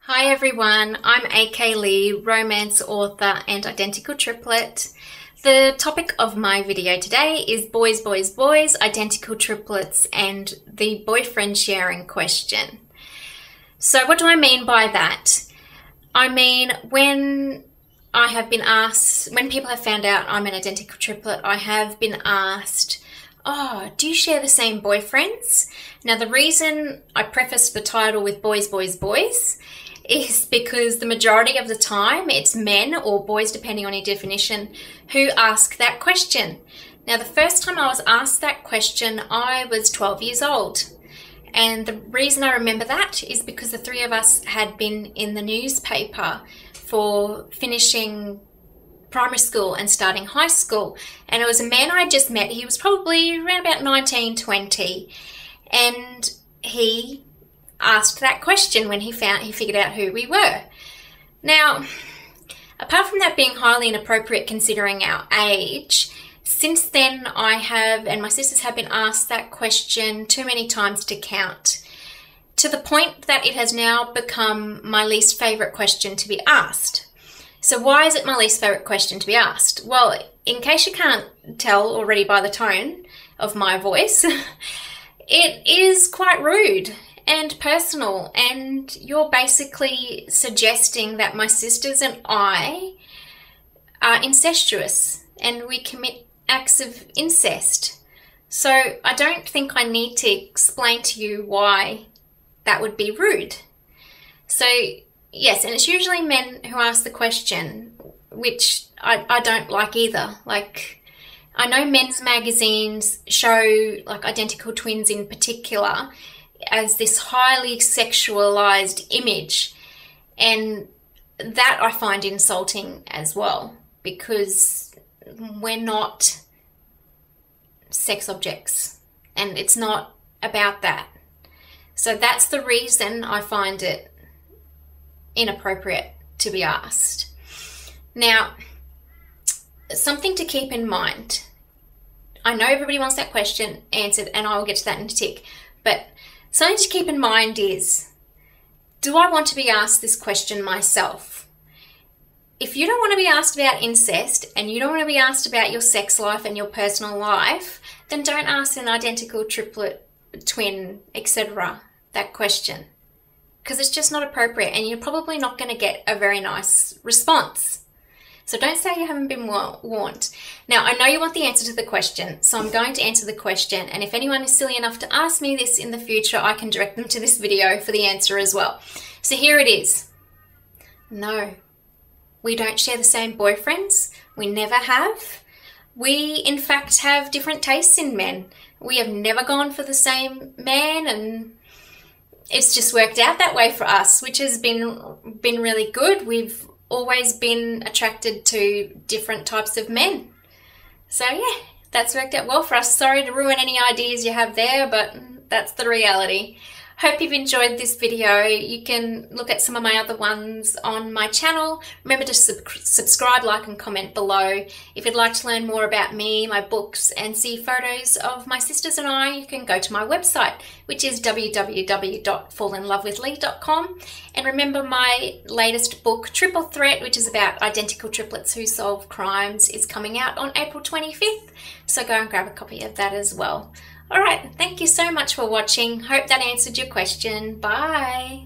Hi everyone, I'm AK Lee, romance author and identical triplet. The topic of my video today is boys, boys, boys, identical triplets and the boyfriend sharing question. So what do I mean by that? I mean when people have found out I'm an identical triplet, I have been asked, oh, do you share the same boyfriends? Now the reason I prefaced the title with boys, boys, boys is because the majority of the time it's men or boys, depending on your definition, who ask that question. Now, the first time I was asked that question, I was 12 years old. And the reason I remember that is because the three of us had been in the newspaper for finishing primary school and starting high school. And it was a man I just met. He was probably around about 19, 20. And he asked that question when he figured out who we were. Now, apart from that being highly inappropriate considering our age, since then I have, and my sisters have been asked that question too many times to count, to the point that it has now become my least favourite question to be asked. So why is it my least favourite question to be asked? Well, in case you can't tell already by the tone of my voice, it is quite rude and personal, and you're basically suggesting that my sisters and I are incestuous and we commit acts of incest. So I don't think I need to explain to you why that would be rude. So yes, and it's usually men who ask the question, which I don't like either. Like, I know men's magazines show like identical twins in particular as this highly sexualized image, and that I find insulting as well, because we're not sex objects and it's not about that. So that's the reason I find it inappropriate to be asked. Now, something to keep in mind. I know everybody wants that question answered, and I will get to that in a tick, but something to keep in mind is, do I want to be asked this question myself? If you don't want to be asked about incest and you don't want to be asked about your sex life and your personal life, then don't ask an identical triplet, twin, etc. that question, because it's just not appropriate and you're probably not going to get a very nice response. So don't say you haven't been warned. Now, I know you want the answer to the question, so I'm going to answer the question. And if anyone is silly enough to ask me this in the future, I can direct them to this video for the answer as well. So here it is. No, we don't share the same boyfriends. We never have. We, in fact, have different tastes in men. We have never gone for the same man, and it's just worked out that way for us, which has been really good. We've always been attracted to different types of men. So yeah, that's worked out well for us. Sorry to ruin any ideas you have there, but that's the reality. Hope you've enjoyed this video. You can look at some of my other ones on my channel. Remember to subscribe, like and comment below. If you'd like to learn more about me, my books, and see photos of my sisters and I, you can go to my website, which is www.fallinlovewithlee.com. And remember, my latest book, Triple Threat, which is about identical triplets who solve crimes, is coming out on April 25th. So go and grab a copy of that as well. All right, thank you so much for watching. Hope that answered your question. Bye.